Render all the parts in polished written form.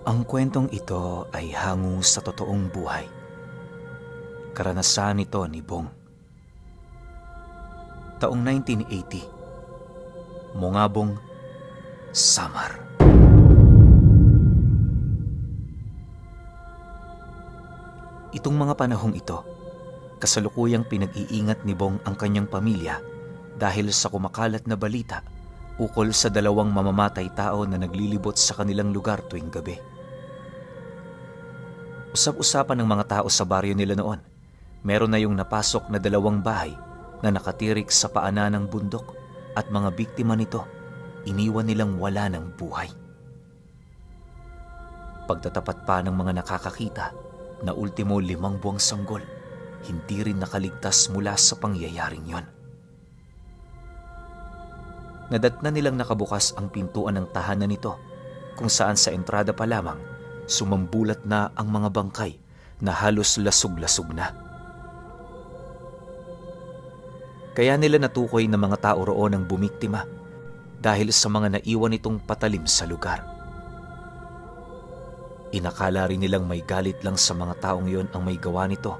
Ang kwentong ito ay hango sa totoong buhay. Karanasan ito ni Bong. Taong 1980, Mongabong, Samar. Itong mga panahong ito, kasalukuyang pinag-iingat ni Bong ang kanyang pamilya dahil sa kumakalat na balita ukol sa dalawang mamamatay tao na naglilibot sa kanilang lugar tuwing gabi. Usap-usapan ng mga tao sa baryo nila noon, meron na yung napasok na dalawang bahay na nakatirik sa paanan ng bundok at mga biktima nito iniwan nilang wala ng buhay. Pagtatapat pa ng mga nakakakita na ultimo 5 buwang sanggol, hindi rin nakaligtas mula sa pangyayaring yon. Nadatna nilang nakabukas ang pintuan ng tahanan nito kung saan sa entrada pa lamang sumambulat na ang mga bangkay na halos lasog-lasog na. Kaya nila natukoy na mga tao roon ang bumiktima dahil sa mga naiwan itong patalim sa lugar. Inakala rin nilang may galit lang sa mga taong yon ang may gawa nito,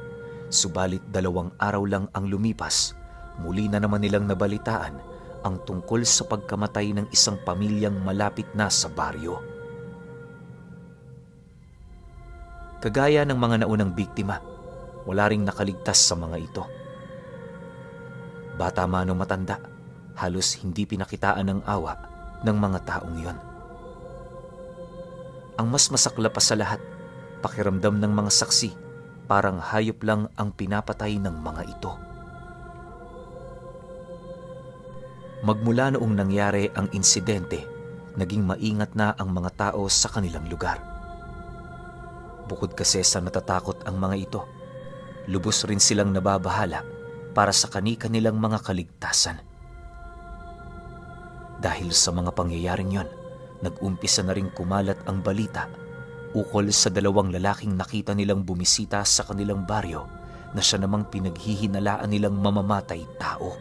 subalit 2 araw lang ang lumipas, muli na naman nilang nabalitaan ang tungkol sa pagkamatay ng isang pamilyang malapit na sa baryo. Kagaya ng mga naunang biktima, wala ring nakaligtas sa mga ito. Bata man o matanda, halos hindi pinakitaan ng awa ng mga taong yon. Ang mas masakla pa sa lahat, pakiramdam ng mga saksi, parang hayop lang ang pinapatay ng mga ito. Magmula noong nangyari ang insidente, naging maingat na ang mga tao sa kanilang lugar. Bukod kasi sa natatakot ang mga ito, lubos rin silang nababahala para sa kani-kanilang mga kaligtasan. Dahil sa mga pangyayaring yon, nag-umpisa na ring kumalat ang balita ukol sa 2 lalaking nakita nilang bumisita sa kanilang baryo na siya namang pinaghihinalaan nilang mamamatay tao.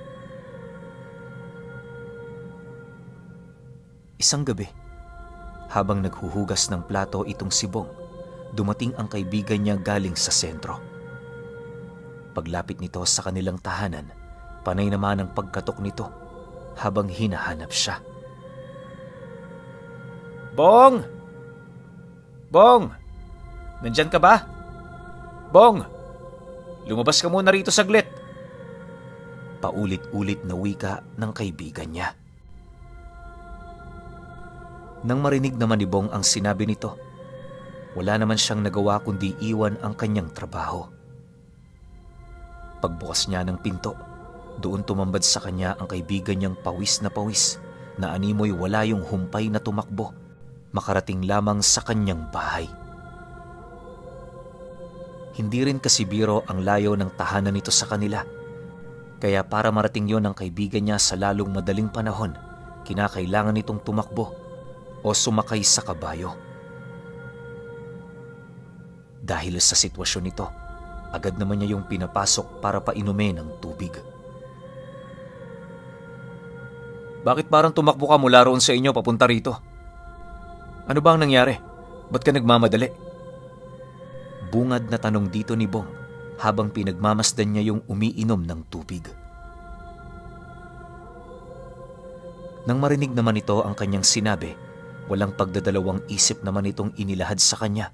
Isang gabi, habang naghuhugas ng plato itong si Bong, dumating ang kaibigan niya galing sa sentro. Paglapit nito sa kanilang tahanan, panay naman ang pagkatok nito habang hinahanap siya. Bong! Bong! Nandyan ka ba? Bong! Lumabas ka muna rito saglit! Paulit-ulit na wika ng kaibigan niya. Nang marinig naman ni Bong ang sinabi nito, wala naman siyang nagawa kundi iwan ang kanyang trabaho. Pagbukas niya ng pinto, doon tumambad sa kanya ang kaibigan niyang pawis na animoy wala yung humpay na tumakbo, makarating lamang sa kanyang bahay. Hindi rin kasi biro ang layo ng tahanan nito sa kanila, kaya para marating yon ng kaibigan niya sa lalong madaling panahon, kinakailangan nitong tumakbo o sumakay sa kabayo. Dahil sa sitwasyon nito, agad naman niya yung pinapasok para painumin ng tubig. Bakit parang tumakbo ka mula roon sa inyo papunta rito? Ano ba ang nangyari? Ba't ka nagmamadali? Bungad na tanong dito ni Bong habang pinagmamasdan niya yung umiinom ng tubig. Nang marinig naman ito ang kanyang sinabi, walang pagdadalawang isip naman itong inilahad sa kanya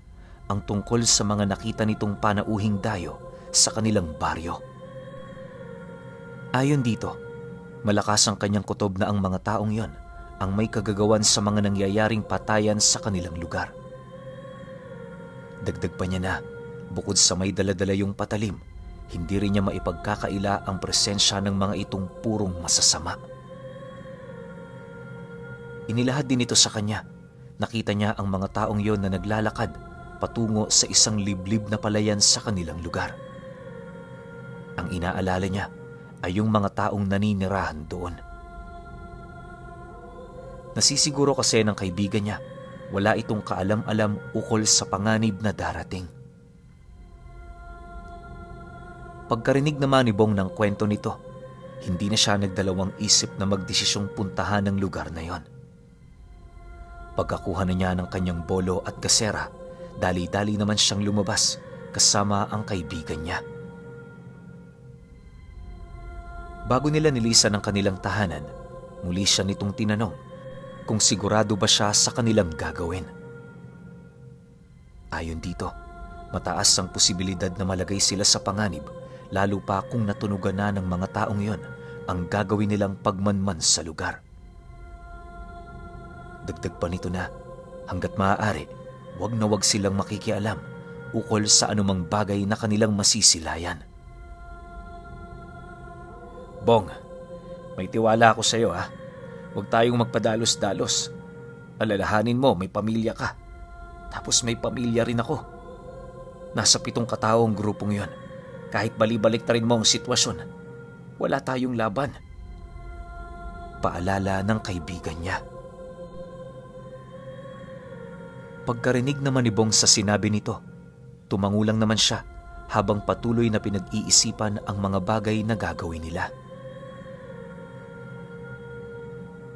ang tungkol sa mga nakita nitong panauhing dayo sa kanilang baryo. Ayon dito, malakas ang kanyang kutob na ang mga taong yon ang may kagagawan sa mga nangyayaring patayan sa kanilang lugar. Dagdag pa niya na, bukod sa may daladala yung patalim, hindi rin niya maipagkakaila ang presensya ng mga itong purong masasama. Inilahad din ito sa kanya. Nakita niya ang mga taong yon na naglalakad patungo sa isang liblib na palayan sa kanilang lugar. Ang inaalala niya ay yung mga taong naninirahan doon. Nasisiguro kasi ng kaibigan niya, wala itong kaalam-alam ukol sa panganib na darating. Pagkarinig naman ni Bong ng kwento nito, hindi na siya nagdalawang isip na magdesisyong puntahan ng lugar na yon. Pagkakuha na niya ng kanyang bolo at gasera, dali-dali naman siyang lumabas kasama ang kaibigan niya. Bago nila nilisan ang kanilang tahanan, muli siya nitong tinanong kung sigurado ba siya sa kanilang gagawin. Ayon dito, mataas ang posibilidad na malagay sila sa panganib, lalo pa kung natunugan na ng mga taong yon ang gagawin nilang pagmanman sa lugar. Dagdag pa nito na, hanggat maaari, wag na wag silang makikialam ukol sa anumang bagay na kanilang masisilayan. Bong, may tiwala ako sa iyo ha. Huwag tayong magpadalos-dalos. Alalahanin mo, may pamilya ka. Tapos may pamilya rin ako. Nasa 7 katao ang grupong yon. Kahit balibalik ta rin mo ang sitwasyon, wala tayong laban. Paalala ng kaibigan niya. Pagkarinig naman ni Bong sa sinabi nito, tumangulang naman siya habang patuloy na pinag-iisipan ang mga bagay na gagawin nila.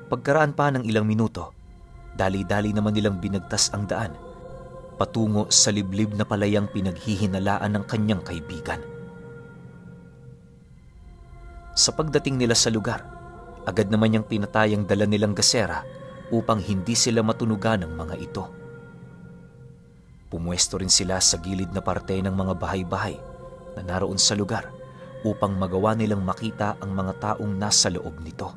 Pagkaraan pa ng ilang minuto, dali-dali naman nilang binagtas ang daan patungo sa liblib na palayang pinaghihinalaan ng kanyang kaibigan. Sa pagdating nila sa lugar, agad naman niyang pinatay ang dala nilang gasera upang hindi sila matunugan ng mga ito. Pumuesto rin sila sa gilid na parte ng mga bahay-bahay na naroon sa lugar upang magawa nilang makita ang mga taong nasa loob nito.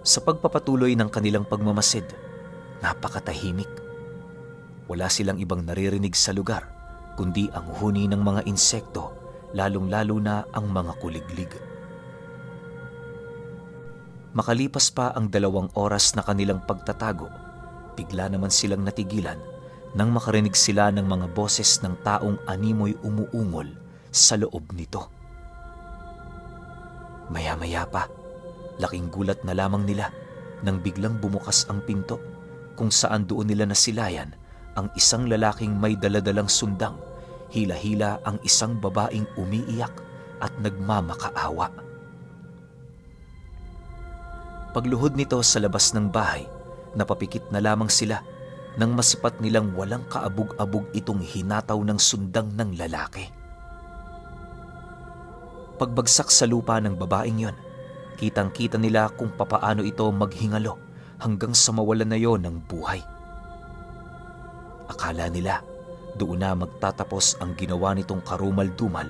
Sa pagpapatuloy ng kanilang pagmamasid, napakatahimik. Wala silang ibang naririnig sa lugar kundi ang huni ng mga insekto, lalong-lalo na ang mga kuliglig. Makalipas pa ang 2 oras na kanilang pagtatago, bigla naman silang natigilan nang makarinig sila ng mga boses ng taong animoy umuungol sa loob nito. Maya-maya pa, laking gulat na lamang nila nang biglang bumukas ang pinto kung saan doon nila nasilayan ang isang lalaking may daladalang sundang, hila-hila ang isang babaeng umiiyak at nagmamakaawa. Pagluhod nito sa labas ng bahay, napapikit na lamang sila nang masipat nilang walang kaabog-abog itong hinataw ng sundang ng lalaki. Pagbagsak sa lupa ng babaeng yon, kitang-kita nila kung papaano ito maghingalo hanggang sa mawalan na yon ng buhay. Akala nila doon na magtatapos ang ginawa nitong karumal-dumal,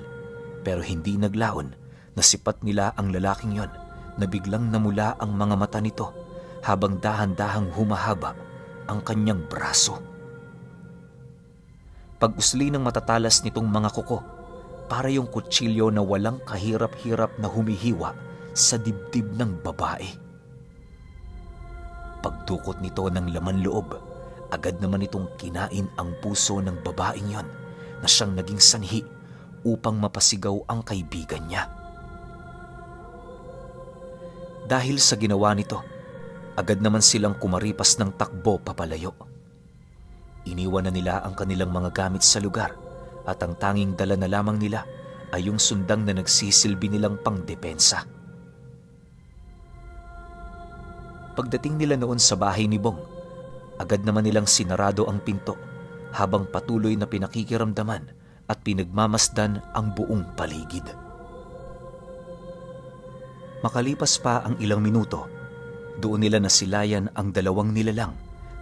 pero hindi naglaon na sipat nila ang lalaking yon na biglang namula ang mga mata nito habang dahan-dahang humahaba ang kanyang braso. Pag-usli ng matatalas nitong mga kuko, para yung kutsilyo na walang kahirap-hirap na humihiwa sa dibdib ng babae. Pagdukot nito ng laman loob, agad naman itong kinain ang puso ng babaeng yon na siyang naging sanhi upang mapasigaw ang kaibigan niya. Dahil sa ginawa nito, agad naman silang kumaripas ng takbo papalayo. Iniwan na nila ang kanilang mga gamit sa lugar at ang tanging dala na lamang nila ay yung sundang na nagsisilbi nilang pangdepensa. Pagdating nila noon sa bahay ni Bong, agad naman nilang sinarado ang pinto habang patuloy na pinakikiramdaman at pinagmamasdan ang buong paligid. Makalipas pa ang ilang minuto, doon nila nasilayan ang 2 nilalang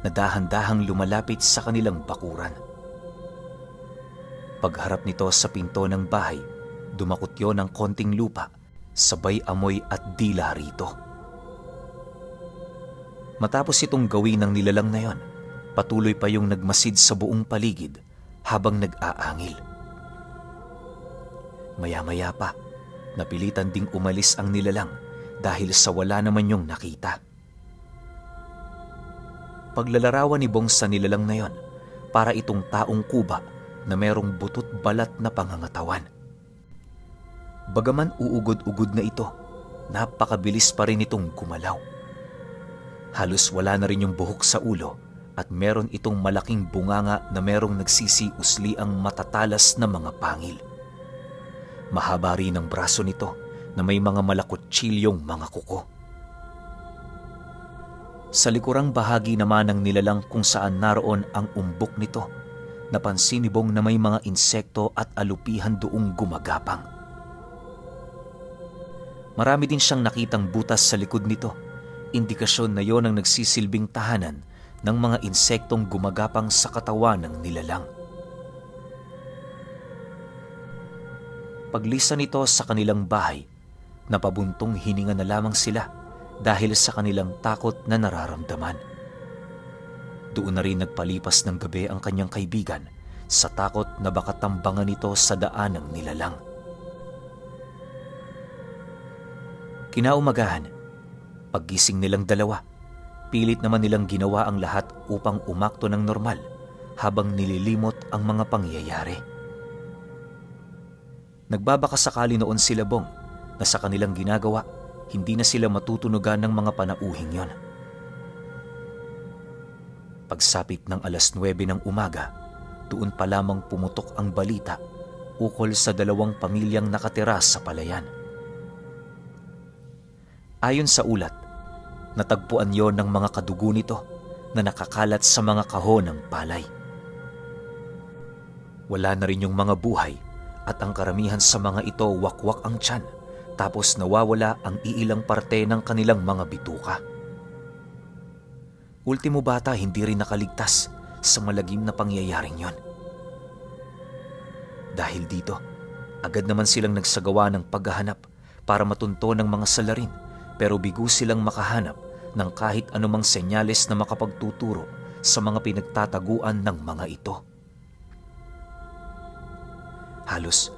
na dahan-dahang lumalapit sa kanilang bakuran. Pagharap nito sa pinto ng bahay, dumakot yon ng konting lupa, sabay amoy at dila rito. Matapos itong gawin ng nilalang na yon, patuloy pa yung nagmasid sa buong paligid habang nag-aangil. Maya-maya pa, napilitan ding umalis ang nilalang dahil sa wala naman yung nakita. Paglalarawan ni Bong sa nilalang na yon, para itong taong kuba na merong butot balat na pangangatawan. Bagaman uugod-ugod na ito, napakabilis pa rin itong gumalaw. Halos wala na rin yung buhok sa ulo at meron itong malaking bunganga na merong nagsisiusli ang matatalas na mga pangil. Mahaba rin ang braso nito na may mga malakutsiliyong mga kuko. Sa likurang bahagi naman ng nilalang kung saan naroon ang umbok nito, napansin ni Bong na may mga insekto at alupihan doong gumagapang. Marami din siyang nakitang butas sa likod nito, indikasyon na yon ang nagsisilbing tahanan ng mga insektong gumagapang sa katawan ng nilalang. Paglisa nito sa kanilang bahay, napabuntong hininga na lamang sila dahil sa kanilang takot na nararamdaman. Doon na rin nagpalipas ng gabi ang kanyang kaibigan sa takot na baka tambangan nito sa daan ng nilalang. Kinaumagahan, paggising nilang dalawa, pilit naman nilang ginawa ang lahat upang umakto ng normal habang nililimot ang mga pangyayari. Nagbabakasakali noon sila Bong na sa kanilang ginagawa, hindi na sila matutunugan ng mga panauhing yon. Pagsapit ng 9:00 ng umaga, doon pa lamang pumutok ang balita ukol sa 2 pamilyang nakatira sa palayan. Ayon sa ulat, natagpuan yon ng mga kadugo nito na nakakalat sa mga kahon ng palay. Wala na rin yung mga buhay at ang karamihan sa mga ito wakwak ang tiyan, tapos nawawala ang iilang parte ng kanilang mga bituka. Ultimo bata hindi rin nakaligtas sa malagim na pangyayaring yon. Dahil dito, agad naman silang nagsagawa ng paghahanap para matunto ng mga salarin, pero bigo silang makahanap ng kahit anumang senyales na makapagtuturo sa mga pinagtataguan ng mga ito. Halos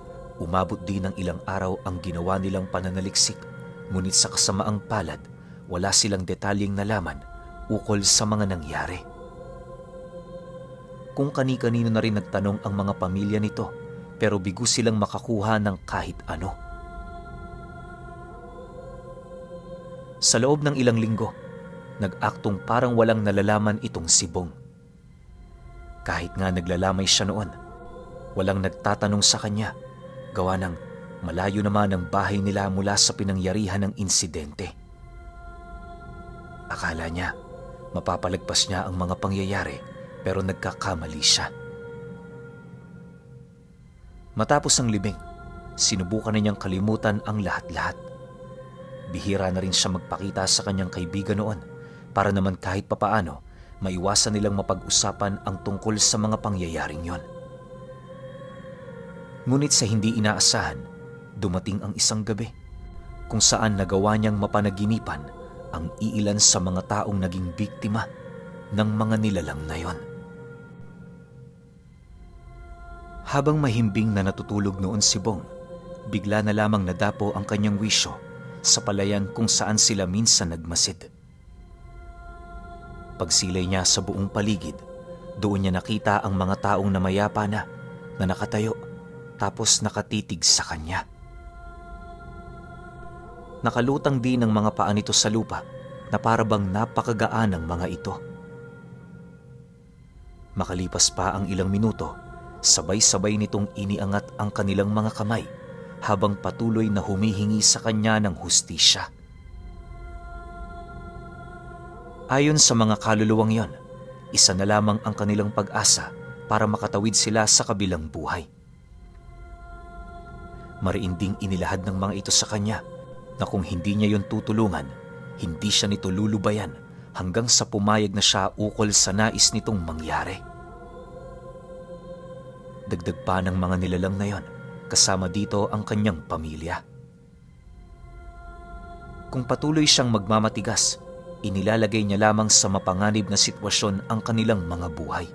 umabot din ng ilang araw ang ginawa nilang pananaliksik, ngunit sa kasamaang palad, wala silang detalyeng nalaman ukol sa mga nangyari. Kung kani-kanino na rin nagtanong ang mga pamilya nito, pero bigo silang makakuha ng kahit ano. Sa loob ng ilang linggo, nag-aktong parang walang nalalaman itong si Bong. Kahit nga naglalamay siya noon, walang nagtatanong sa kanya, gawa ng malayo naman ang bahay nila mula sa pinangyarihan ng insidente. Akala niya, mapapalagpas niya ang mga pangyayari, pero nagkakamali siya. Matapos ang libing, sinubukan na niyang kalimutan ang lahat-lahat. Bihira na rin siya magpakita sa kanyang kaibigan noon para naman kahit papaano maiwasan nilang mapag-usapan ang tungkol sa mga pangyayaring yon. Ngunit sa hindi inaasahan, dumating ang isang gabi kung saan nagawa niyang mapanaginipan ang iilan sa mga taong naging biktima ng mga nilalang na yon. Habang mahimbing na natutulog noon si Bong, bigla na lamang nadapo ang kanyang wisyo sa palayan kung saan sila minsan nagmasid. Pagsilay niya sa buong paligid, doon niya nakita ang mga taong namayapa na nakatayo tapos nakatitig sa kanya. Nakalutang din ang mga paa nito sa lupa na para bang napakagaan ng mga ito. Makalipas pa ang ilang minuto, sabay-sabay nitong iniangat ang kanilang mga kamay habang patuloy na humihingi sa kanya ng hustisya. Ayon sa mga kaluluwang yon, isa na lamang ang kanilang pag-asa para makatawid sila sa kabilang buhay. Mariinding inilahad ng mga ito sa kanya na kung hindi niya yon tutulungan, hindi siya nito lulubayan hanggang sa pumayag na siya ukol sa nais nitong mangyari. Dagdag pa ng mga nilalang na yon, kasama dito ang kanyang pamilya. Kung patuloy siyang magmamatigas, inilalagay niya lamang sa mapanganib na sitwasyon ang kanilang mga buhay.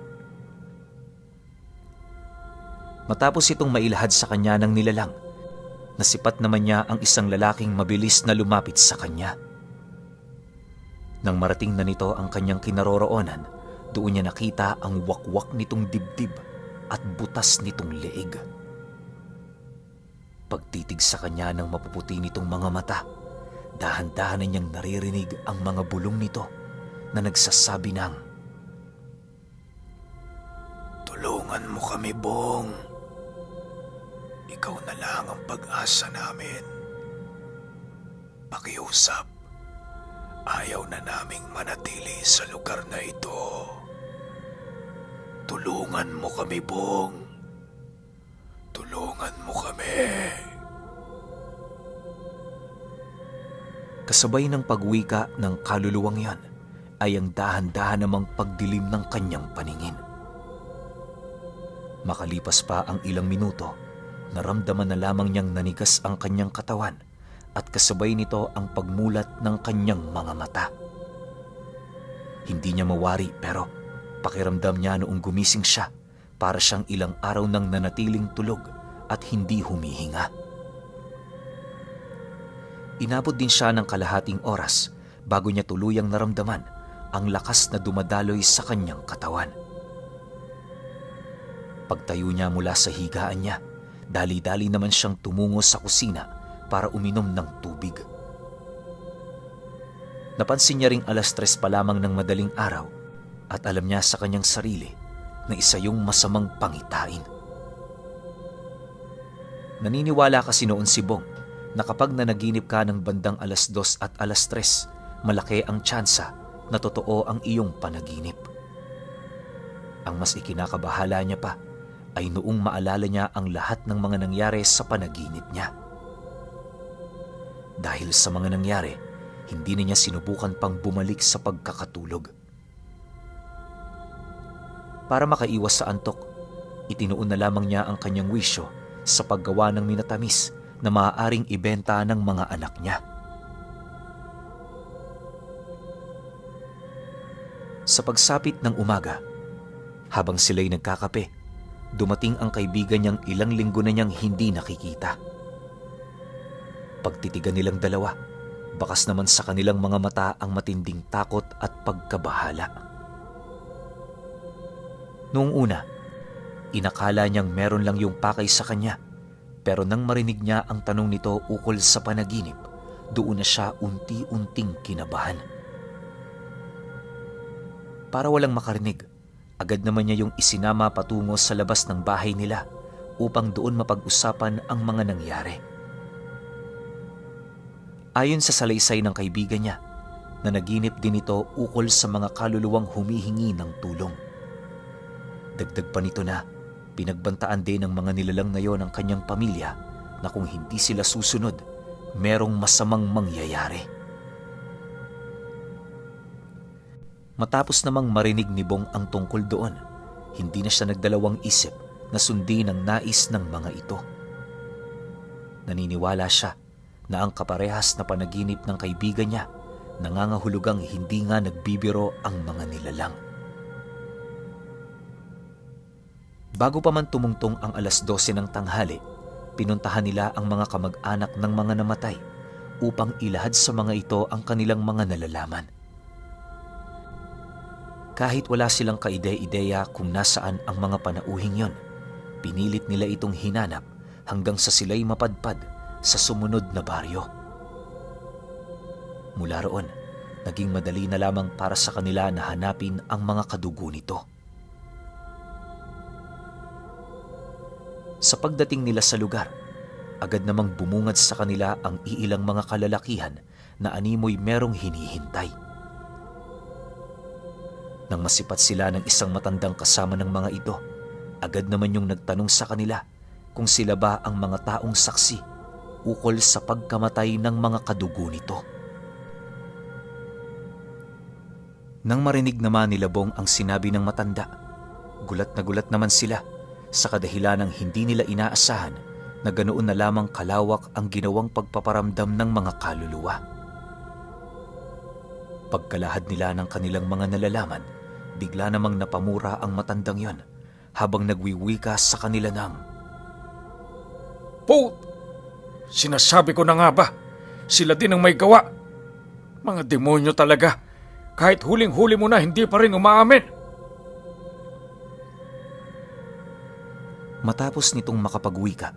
Matapos itong mailahad sa kanya ng nilalang, nasipat naman niya ang isang lalaking mabilis na lumapit sa kanya. Nang marating na nito ang kanyang kinaroroonan, doon niya nakita ang wakwak nitong dibdib at butas nitong leeg. Pagtitig sa kanya ng mapuputi nitong mga mata, dahan-dahan niyang naririnig ang mga bulong nito na nagsasabi ng, "Tulungan mo kami, Bong. Ikaw na lang ang pag-asa namin. Pakiusap Ayaw na naming manatili sa lugar na ito. Tulungan mo kami, Bong. Tulungan mo kami. Kasabay ng pagwika ng kaluluwang yan ay ang dahan-dahan namang pagdilim ng kanyang paningin. Makalipas pa ang ilang minuto, naramdaman na lamang niyang nanigas ang kanyang katawan at kasabay nito ang pagmulat ng kanyang mga mata. Hindi niya mawari pero pakiramdam niya noong gumising siya para siyang ilang araw nang nanatiling tulog at hindi humihinga. Inabot din siya ng kalahating oras bago niya tuluyang naramdaman ang lakas na dumadaloy sa kanyang katawan. Pagtayo niya mula sa higaan niya, dali-dali naman siyang tumungo sa kusina para uminom ng tubig. Napansin niya ring 3:00 pa lamang ng madaling araw at alam niya sa kanyang sarili na isa yung masamang pangitain. Naniniwala kasi noon si Bong na kapag nanaginip ka ng bandang 2:00 at 3:00, malaki ang tsansa na totoo ang iyong panaginip. Ang mas ikinakabahala niya pa ay noong maalala niya ang lahat ng mga nangyari sa panaginip niya. Dahil sa mga nangyari, hindi na niya sinubukan pang bumalik sa pagkakatulog. Para makaiwas sa antok, itinuon na lamang niya ang kanyang wisyo sa paggawa ng minatamis na maaaring ibenta ng mga anak niya. Sa pagsapit ng umaga, habang sila'y nagkakape, dumating ang kaibigan niyang ilang linggo na niyang hindi nakikita. Pagtitigan nilang dalawa, bakas naman sa kanilang mga mata ang matinding takot at pagkabahala. Noong una, inakala niyang meron lang yung pakay sa kanya. Pero nang marinig niya ang tanong nito ukol sa panaginip, doon na siya unti-unting kinabahan. Para walang makarinig, agad naman niya yung isinama patungo sa labas ng bahay nila upang doon mapag-usapan ang mga nangyari. Ayon sa salaysay ng kaibigan niya, na naginip din ito ukol sa mga kaluluwang humihingi ng tulong. Dagdag pa nito na pinagbantaan din ng mga nilalang na yon ang kanyang pamilya na kung hindi sila susunod, merong masamang mangyayari. Matapos namang marinig ni Bong ang tungkol doon, hindi na siya nagdalawang isip na sundin ang nais ng mga ito. Naniniwala siya na ang kaparehas na panaginip ng kaibigan niya nangangahulugang hindi nga nagbibiro ang mga nilalang. Bago pa man tumungtong ang 12:00 ng tanghali, pinuntahan nila ang mga kamag-anak ng mga namatay upang ilahad sa mga ito ang kanilang mga nalalaman. Kahit wala silang kaide-ideya kung nasaan ang mga panauhing yon, pinilit nila itong hinanap hanggang sa sila'y mapadpad sa sumunod na baryo. Mula roon, naging madali na lamang para sa kanila na hanapin ang mga kadugo nito. Sa pagdating nila sa lugar, agad namang bumungad sa kanila ang iilang mga kalalakihan na animoy merong hinihintay. Nang masipat sila ng isang matandang kasama ng mga ito, agad naman yung nagtanong sa kanila kung sila ba ang mga taong saksi ukol sa pagkamatay ng mga kadugo nito. Nang marinig naman nila Bong ang sinabi ng matanda, gulat na gulat naman sila sa kadahilanang hindi nila inaasahan na ganoon na lamang kalawak ang ginawang pagpaparamdam ng mga kaluluwa. Pagkalahad nila ng kanilang mga nalalaman, bigla namang napamura ang matandang yon habang nagwiwika sa kanila ng, "Po! Sinasabi ko na nga ba, sila din ang may gawa. Mga demonyo talaga, kahit huling-huli mo na hindi pa rin umaamin." Matapos nitong makapagwika,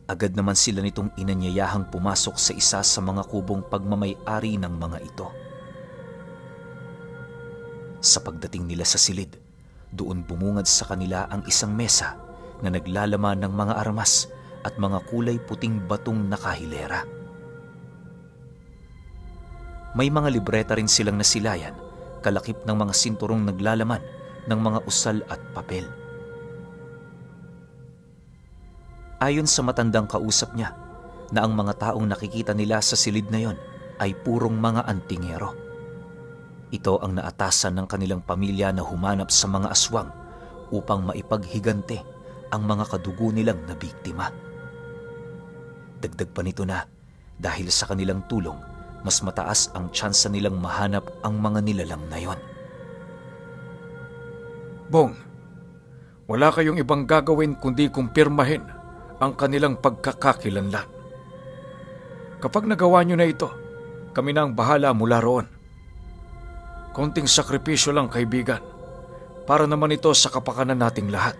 agad naman sila nitong inanyayahang pumasok sa isa sa mga kubong pagmamay-ari ng mga ito. Sa pagdating nila sa silid, doon bumungad sa kanila ang isang mesa na naglalaman ng mga armas at mga kulay puting batong nakahilera. May mga libreta rin silang nasilayan, kalakip ng mga sinturong naglalaman ng mga usal at papel. Ayon sa matandang kausap niya, na ang mga taong nakikita nila sa silid na yon ay purong mga antingero. Ito ang naatasan ng kanilang pamilya na humanap sa mga aswang upang maipaghigante ang mga kadugo nilang nabiktima. Dagdag pa nito na dahil sa kanilang tulong, mas mataas ang tsansa nilang mahanap ang mga nilalang na yon. Bong, wala kayong ibang gagawin kundi kumpirmahin ang kanilang pagkakakilanlan. Kapag nagawa nyo na ito, kami na ang bahala mula roon. Konting sakripisyo lang, kaibigan, para naman ito sa kapakanan nating lahat.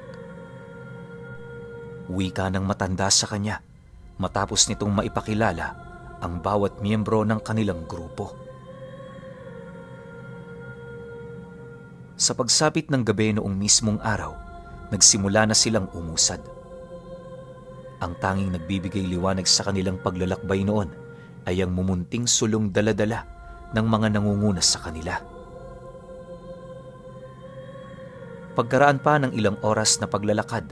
Wika ng matanda sa kanya matapos nitong maipakilala ang bawat miyembro ng kanilang grupo. Sa pagsapit ng gabi noong mismong araw, nagsimula na silang umusad. Ang tanging nagbibigay liwanag sa kanilang paglalakbay noon ay ang mumunting sulong dala-dala ng mga nangunguna sa kanila. Pagkaraan pa ng ilang oras na paglalakad,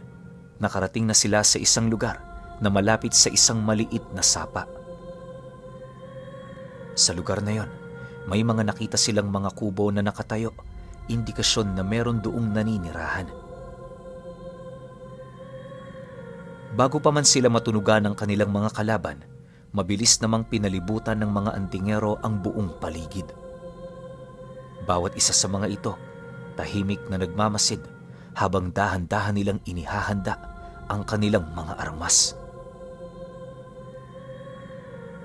nakarating na sila sa isang lugar na malapit sa isang maliit na sapa. Sa lugar na yon, may mga nakita silang mga kubo na nakatayo, indikasyon na meron doong naninirahan. Bago pa man sila matunugan ng kanilang mga kalaban, mabilis namang pinalibutan ng mga antingero ang buong paligid. Bawat isa sa mga ito, tahimik na nagmamasid habang dahan-dahan nilang inihahanda ang kanilang mga armas.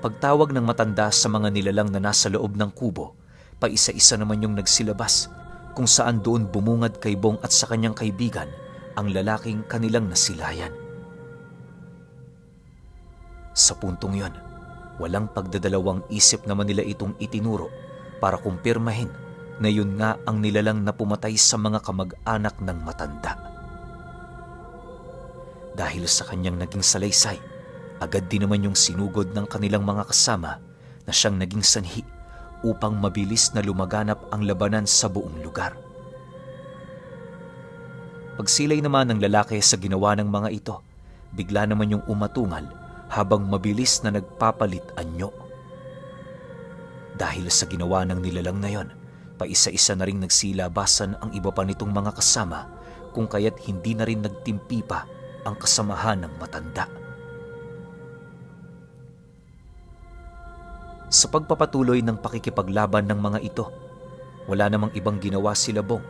Pagtawag ng matanda sa mga nilalang na nasa loob ng kubo, paisa-isa naman yung nagsilabas kung saan doon bumungad kay Bong at sa kanyang kaibigan ang lalaking kanilang nasilayan. Sa puntong yon, walang pagdadalawang isip naman nila itong itinuro para kumpirmahin na yun nga ang nilalang na pumatay sa mga kamag-anak ng matanda. Dahil sa kanyang naging salaysay, agad din naman yung sinugod ng kanilang mga kasama na siyang naging sanhi upang mabilis na lumaganap ang labanan sa buong lugar. Pagsilay naman ng lalaki sa ginawa ng mga ito, bigla naman yung umatungal habang mabilis na nagpapalit anyo. Dahil sa ginawa ng nilalang na yon, paisa-isa na ring nagsilabasan ang iba pa nitong mga kasama kung kaya't hindi na rin nagtimpi pa ang kasamahan ng matanda. Sa pagpapatuloy ng pakikipaglaban ng mga ito, wala namang ibang ginawa sila Bong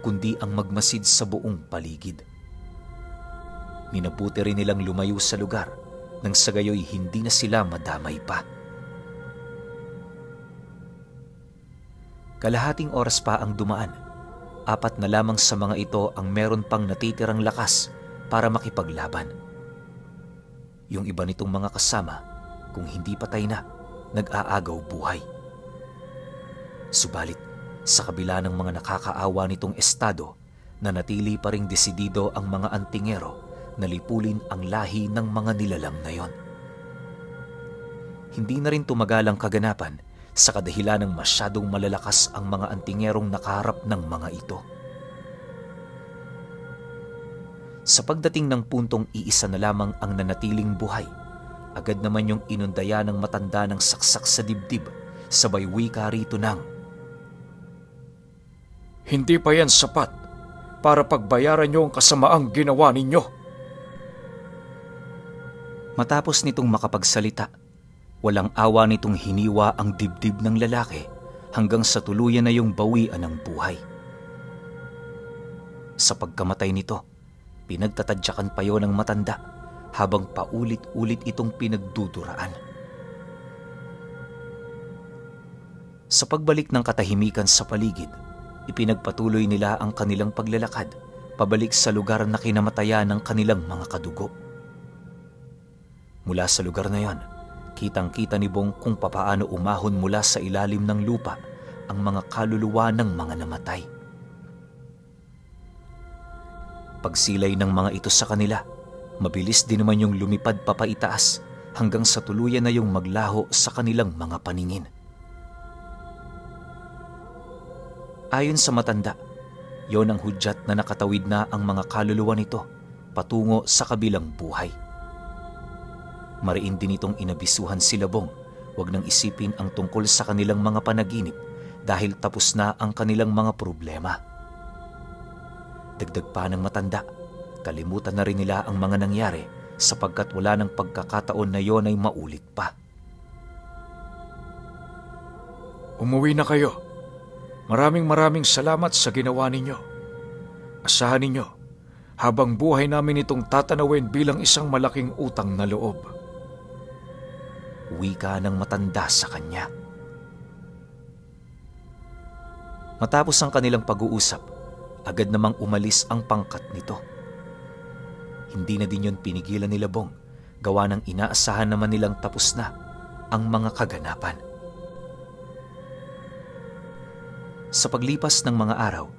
kundi ang magmasid sa buong paligid. Minabuti rin nilang lumayo sa lugar nang sa gayoy hindi na sila madamay pa. Kalahating oras pa ang dumaan. 4 na lamang sa mga ito ang meron pang natitirang lakas para makipaglaban. Yung iba nitong mga kasama, kung hindi patay na, nag-aagaw buhay. Subalit, sa kabila ng mga nakakaawa nitong estado, nanatili pa ring desidido ang mga antingero na lipulin ang lahi ng mga nilalang na yon. Hindi na rin tumagal ang kaganapan sa kadahilan ng masyadong malalakas ang mga antingerong nakaharap ng mga ito. Sa pagdating ng puntong iisa na lamang ang nanatiling buhay, agad naman yung inundaya ng matanda ng saksak sa dibdib, sabay wika rito ng, "Hindi pa yan sapat para pagbayaran nyo ang kasamaang ginawa ninyo." Matapos nitong makapagsalita, walang awa nitong hiniwa ang dibdib ng lalaki hanggang sa tuluyan na yung bawian ng buhay. Sa pagkamatay nito, pinagtatadyakan pa yun ng matanda habang paulit-ulit itong pinagduduraan. Sa pagbalik ng katahimikan sa paligid, ipinagpatuloy nila ang kanilang paglalakad pabalik sa lugar na kinamatayan ng kanilang mga kadugo. Mula sa lugar na yon, kitang-kita ni Bong kung papaano umahon mula sa ilalim ng lupa ang mga kaluluwa ng mga namatay. Pagsilay ng mga ito sa kanila, mabilis din naman yung lumipad papaitaas hanggang sa tuluyan na yung maglaho sa kanilang mga paningin. Ayon sa matanda, yon ang hudyat na nakatawid na ang mga kaluluwa nito patungo sa kabilang buhay. Mariin din itong inabisuhan si Labong, huwag nang isipin ang tungkol sa kanilang mga panaginip dahil tapos na ang kanilang mga problema. Dagdag pa ng matanda, kalimutan na rin nila ang mga nangyari sapagkat wala ng pagkakataon na yon ay maulit pa. Umuwi na kayo. Maraming salamat sa ginawa ninyo. Asahan ninyo, habang buhay namin itong tatanawin bilang isang malaking utang na loob. Wika ng matanda sa kanya. Matapos ang kanilang pag-uusap, agad namang umalis ang pangkat nito. Hindi na din yun pinigilan ni Labong, gawa ng inaasahan naman nilang tapos na ang mga kaganapan. Sa paglipas ng mga araw,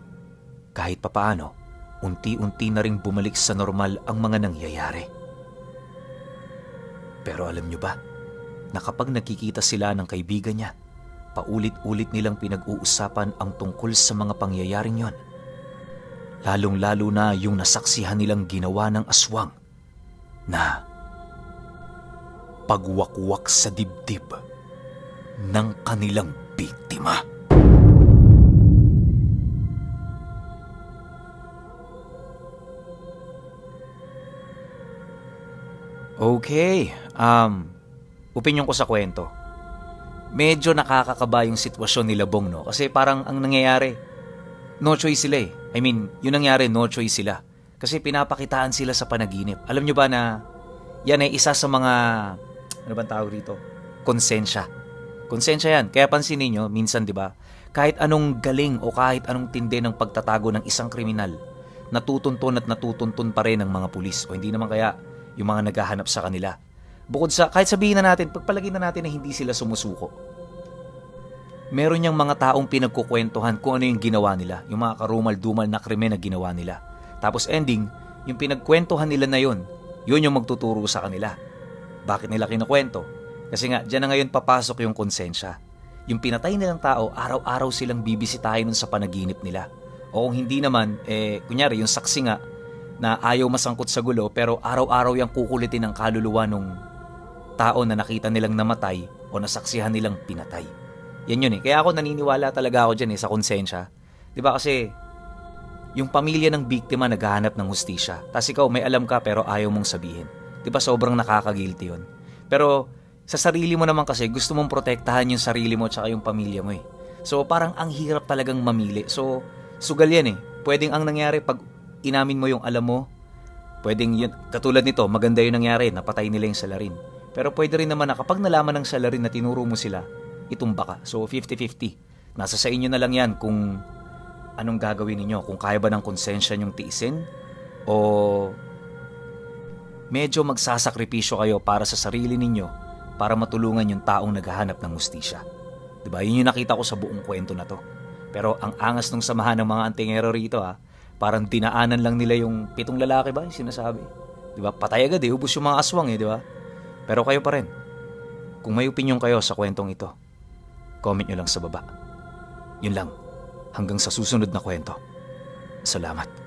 kahit papaano, unti-unti na ring bumalik sa normal ang mga nangyayari. Pero alam nyo ba, na kapag nakikita sila ng kaibigan niya, paulit-ulit nilang pinag-uusapan ang tungkol sa mga pangyayaring yon. Lalong-lalo na yung nasaksihan nilang ginawa ng aswang na pagwakwak sa dibdib ng kanilang biktima. Okay, opinyon ko sa kwento. Medyo nakakakaba yung sitwasyon ni Labong, no? Kasi parang ang nangyayari, no choice sila eh. I mean, yung nangyari, no choice sila. Kasi pinapakitaan sila sa panaginip. Alam nyo ba na yan ay isa sa mga, ano bang tawag rito? Konsensya. Konsensya yan. Kaya pansinin nyo, minsan di ba, kahit anong galing o kahit anong tindi ng pagtatago ng isang kriminal, natutuntun at natutuntun pa rin ng mga pulis. O hindi naman kaya yung mga naghahanap sa kanila. Bukod sa, kahit sabihin na natin, pagpalagay na natin na hindi sila sumusuko, meron niyang mga taong pinagkukwentuhan kung ano yung ginawa nila, yung mga karumal-dumal na krimen na ginawa nila. Tapos ending, yung pinagkwentuhan nila na yun yung magtuturo sa kanila. Bakit nila kinukwento? Kasi nga, dyan na ngayon papasok yung konsensya. Yung pinatay nilang tao, araw-araw silang bibisitahin nun sa panaginip nila. O kung hindi naman, kunyari yung saksi nga, na ayaw masangkot sa gulo pero araw-araw yung kukulitin ng kaluluwa nung tao na nakita nilang namatay o nasaksihan nilang pinatay. Yan yun eh. Kaya ako naniniwala talaga ako dyan sa konsensya. Diba kasi yung pamilya ng biktima naghahanap ng hustisya. Tapos ikaw may alam ka pero ayaw mong sabihin. Diba sobrang nakakagilty yun. Pero sa sarili mo naman kasi gusto mong protektahan yung sarili mo at yung pamilya mo eh. So parang ang hirap talagang mamili. So sugal yan eh. Pwedeng ang nangyari pag inamin mo yung alam mo, pwedeng yun, katulad nito, maganda yung nangyari, napatay nila yung salarin. Pero pwede rin naman na kapag nalaman ng salarin na tinuro mo sila, itumba ka. So 50-50. Nasa sa inyo na lang yan kung anong gagawin ninyo. Kung kaya ba ng konsensya nyong tiisin o medyo magsasakripisyo kayo para sa sarili ninyo para matulungan yung taong naghahanap ng hustisya. Diba? Yun yung nakita ko sa buong kwento na to. Pero ang angas ng samahan ng mga antingero rito parang dinaanan lang nila yung 7 lalaki ba yung sinasabi. Diba? Patay agad ubus yung mga aswang diba? Pero kayo pa rin. Kung may opinyon kayo sa kwentong ito, comment nyo lang sa baba. Yun lang. Hanggang sa susunod na kwento. Salamat.